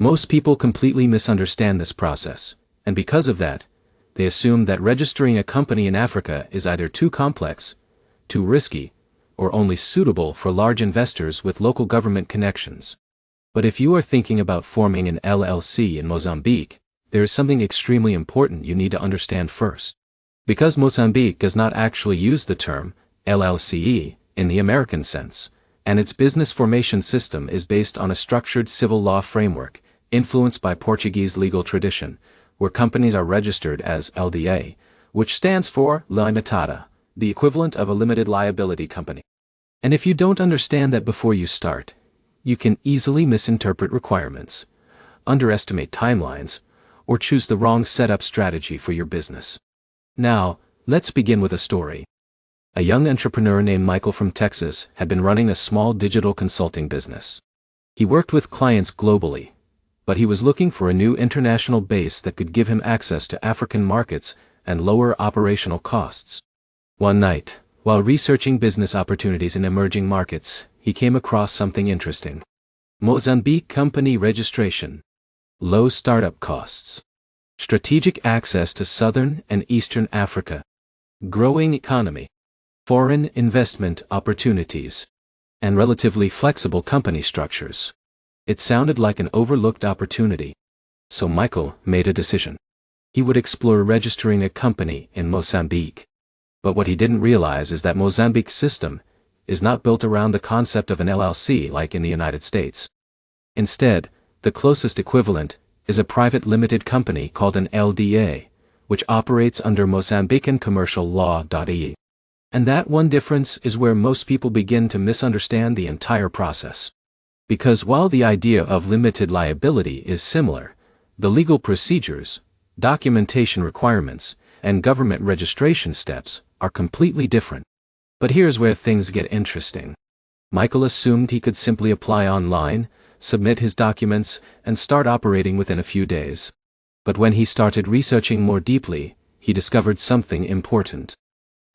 Most people completely misunderstand this process, and because of that, they assume that registering a company in Africa is either too complex, too risky, or only suitable for large investors with local government connections. But if you are thinking about forming an LLC in Mozambique, there is something extremely important you need to understand first. Because Mozambique does not actually use the term LLCE in the American sense, and its business formation system is based on a structured civil law framework, influenced by Portuguese legal tradition, where companies are registered as LDA, which stands for Limitada, the equivalent of a limited liability company. And if you don't understand that before you start, you can easily misinterpret requirements, underestimate timelines, or choose the wrong setup strategy for your business. Now, let's begin with a story. A young entrepreneur named Michael from Texas had been running a small digital consulting business. He worked with clients globally, but he was looking for a new international base that could give him access to African markets and lower operational costs. One night, while researching business opportunities in emerging markets, he came across something interesting. Mozambique company registration, low startup costs, strategic access to Southern and Eastern Africa, growing economy, foreign investment opportunities, and relatively flexible company structures. It sounded like an overlooked opportunity. So Michael made a decision. He would explore registering a company in Mozambique. But what he didn't realize is that Mozambique's system is not built around the concept of an LLC like in the United States. Instead, the closest equivalent is a private limited company called an LDA, which operates under Mozambican commercial law.e. And that one difference is where most people begin to misunderstand the entire process. Because while the idea of limited liability is similar, the legal procedures, documentation requirements, and government registration steps are completely different. But here's where things get interesting. Michael assumed he could simply apply online, submit his documents, and start operating within a few days. But when he started researching more deeply, he discovered something important.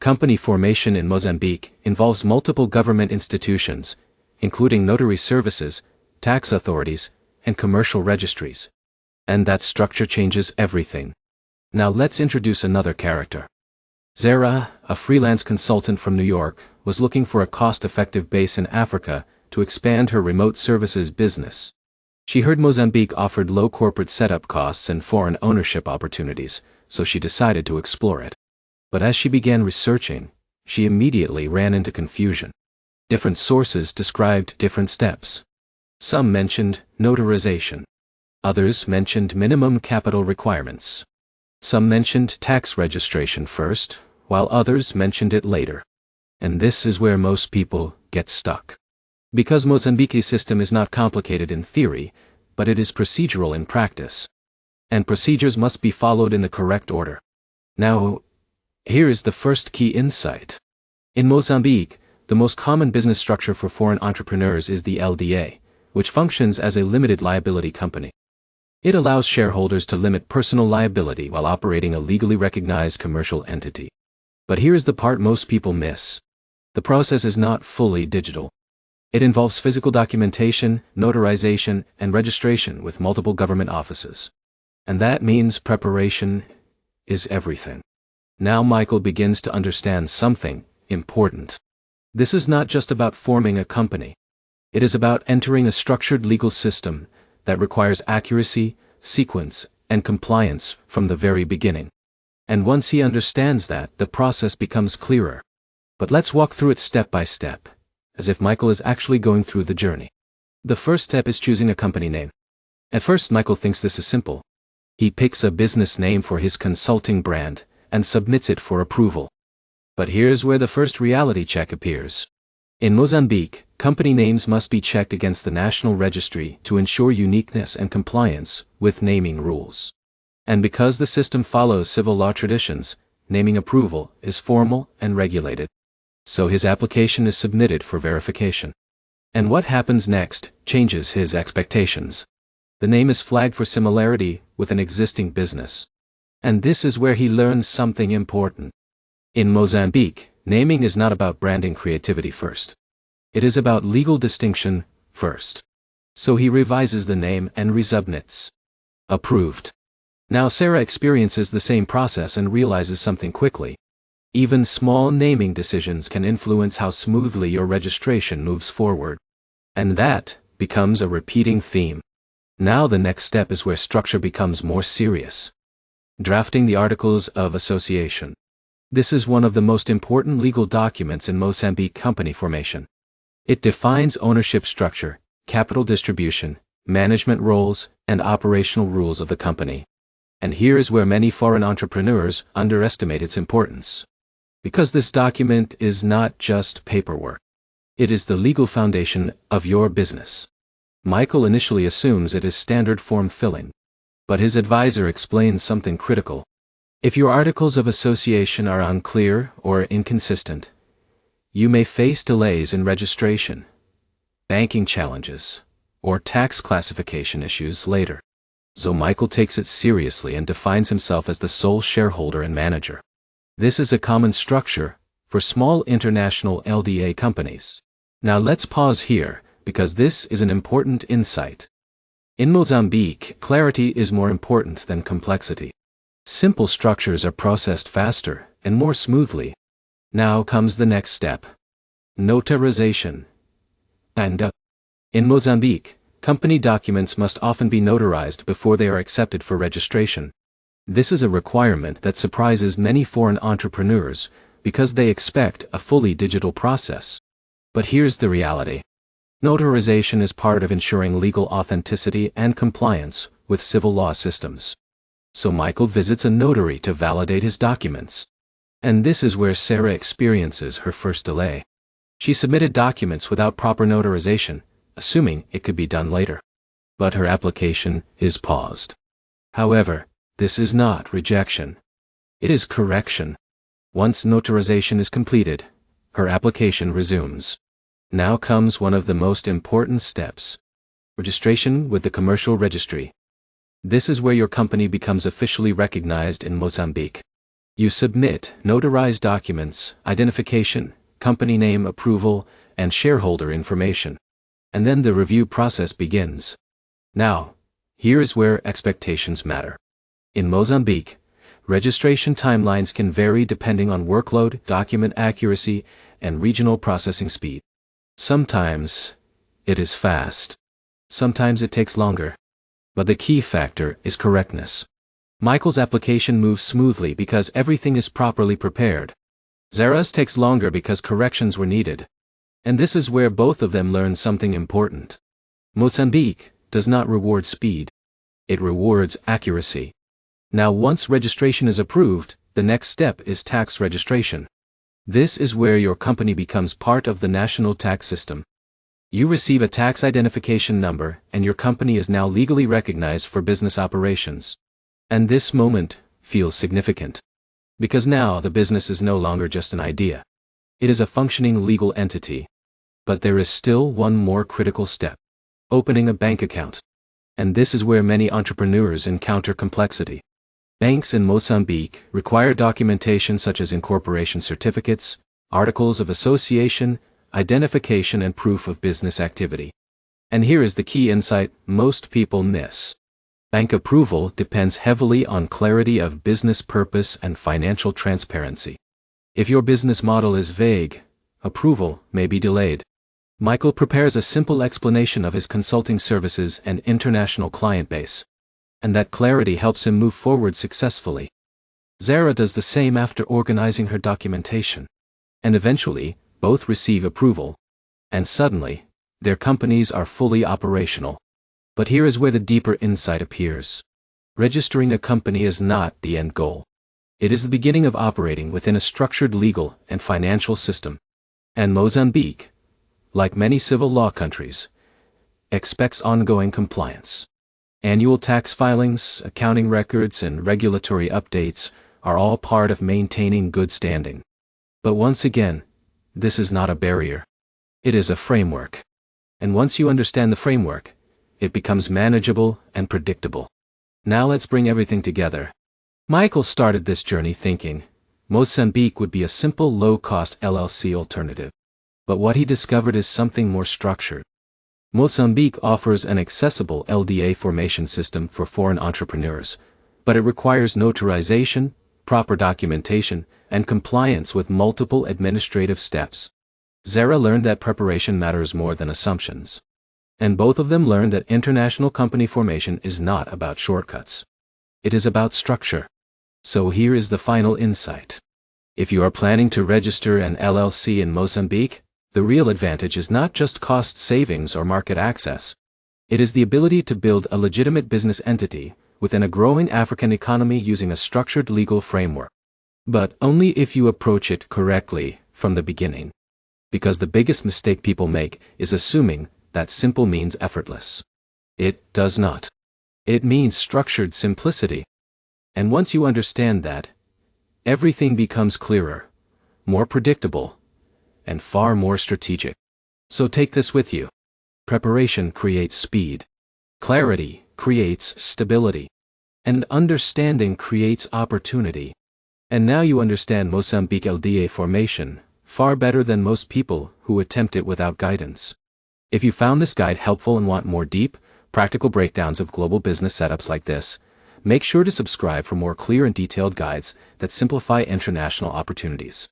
Company formation in Mozambique involves multiple government institutions, including notary services, tax authorities, and commercial registries. And that structure changes everything. Now let's introduce another character. Zara, a freelance consultant from New York, was looking for a cost-effective base in Africa to expand her remote services business. She heard Mozambique offered low corporate setup costs and foreign ownership opportunities, so she decided to explore it. But as she began researching, she immediately ran into confusion. Different sources described different steps. Some mentioned notarization. Others mentioned minimum capital requirements. Some mentioned tax registration first, while others mentioned it later. And this is where most people get stuck. Because Mozambique's system is not complicated in theory, but it is procedural in practice. And procedures must be followed in the correct order. Now, here is the first key insight. In Mozambique, the most common business structure for foreign entrepreneurs is the LDA, which functions as a limited liability company. It allows shareholders to limit personal liability while operating a legally recognized commercial entity. But here is the part most people miss. The process is not fully digital. It involves physical documentation, notarization, and registration with multiple government offices. And that means preparation is everything. Now Michael begins to understand something important. This is not just about forming a company. It is about entering a structured legal system that requires accuracy, sequence, and compliance from the very beginning. And once he understands that, the process becomes clearer. But let's walk through it step by step, as if Michael is actually going through the journey. The first step is choosing a company name. At first Michael thinks this is simple. He picks a business name for his consulting brand and submits it for approval. But here's where the first reality check appears. In Mozambique, company names must be checked against the National Registry to ensure uniqueness and compliance with naming rules. And because the system follows civil law traditions, naming approval is formal and regulated. So his application is submitted for verification. And what happens next changes his expectations. The name is flagged for similarity with an existing business. And this is where he learns something important. In Mozambique, naming is not about branding creativity first. It is about legal distinction first. So he revises the name and resubmits. Approved. Now Sarah experiences the same process and realizes something quickly. Even small naming decisions can influence how smoothly your registration moves forward. And that becomes a repeating theme. Now the next step is where structure becomes more serious. Drafting the Articles of Association. This is one of the most important legal documents in Mozambique company formation. It defines ownership structure, capital distribution, management roles, and operational rules of the company. And here is where many foreign entrepreneurs underestimate its importance. Because this document is not just paperwork. It is the legal foundation of your business. Michael initially assumes it is standard form filling. But his advisor explains something critical. If your articles of association are unclear or inconsistent, you may face delays in registration, banking challenges, or tax classification issues later. So Michael takes it seriously and defines himself as the sole shareholder and manager. This is a common structure for small international LDA companies. Now let's pause here, because this is an important insight. In Mozambique, clarity is more important than complexity. Simple structures are processed faster and more smoothly. Now comes the next step. Notarization. In Mozambique, company documents must often be notarized before they are accepted for registration. This is a requirement that surprises many foreign entrepreneurs because they expect a fully digital process. But here's the reality. Notarization is part of ensuring legal authenticity and compliance with civil law systems. So Michael visits a notary to validate his documents. And this is where Sarah experiences her first delay. She submitted documents without proper notarization, assuming it could be done later. But her application is paused. However, this is not rejection. It is correction. Once notarization is completed, her application resumes. Now comes one of the most important steps. Registration with the commercial registry. This is where your company becomes officially recognized in Mozambique. You submit notarized documents, identification, company name approval, and shareholder information. And then the review process begins. Now, here is where expectations matter. In Mozambique, registration timelines can vary depending on workload, document accuracy, and regional processing speed. Sometimes it is fast. Sometimes it takes longer. But the key factor is correctness. Michael's application moves smoothly because everything is properly prepared. Sarah's takes longer because corrections were needed. And this is where both of them learn something important. Mozambique does not reward speed. It rewards accuracy. Now once registration is approved, the next step is tax registration. This is where your company becomes part of the national tax system. You receive a tax identification number and your company is now legally recognized for business operations. And this moment feels significant. Because now the business is no longer just an idea. It is a functioning legal entity. But there is still one more critical step. Opening a bank account. And this is where many entrepreneurs encounter complexity. Banks in Mozambique require documentation such as incorporation certificates, articles of association, identification and proof of business activity. And here is the key insight most people miss. Bank approval depends heavily on clarity of business purpose and financial transparency. If your business model is vague, approval may be delayed. Michael prepares a simple explanation of his consulting services and international client base. And that clarity helps him move forward successfully. Sarah does the same after organizing her documentation. And eventually, both receive approval. And suddenly, their companies are fully operational. But here is where the deeper insight appears. Registering a company is not the end goal. It is the beginning of operating within a structured legal and financial system. And Mozambique, like many civil law countries, expects ongoing compliance. Annual tax filings, accounting records, and regulatory updates are all part of maintaining good standing. But once again, this is not a barrier. It is a framework. And once you understand the framework, it becomes manageable and predictable. Now let's bring everything together. Michael started this journey thinking Mozambique would be a simple low-cost LLC alternative. But what he discovered is something more structured. Mozambique offers an accessible LDA formation system for foreign entrepreneurs, but it requires notarization, proper documentation, and compliance with multiple administrative steps. Zara learned that preparation matters more than assumptions. And both of them learned that international company formation is not about shortcuts. It is about structure. So here is the final insight. If you are planning to register an LLC in Mozambique, the real advantage is not just cost savings or market access. It is the ability to build a legitimate business entity within a growing African economy using a structured legal framework. But only if you approach it correctly from the beginning. Because the biggest mistake people make is assuming that simple means effortless. It does not. It means structured simplicity. And once you understand that, everything becomes clearer, more predictable, and far more strategic. So take this with you. Preparation creates speed. Clarity creates stability. And understanding creates opportunity. And now you understand Mozambique LDA formation far better than most people who attempt it without guidance. If you found this guide helpful and want more deep, practical breakdowns of global business setups like this, make sure to subscribe for more clear and detailed guides that simplify international opportunities.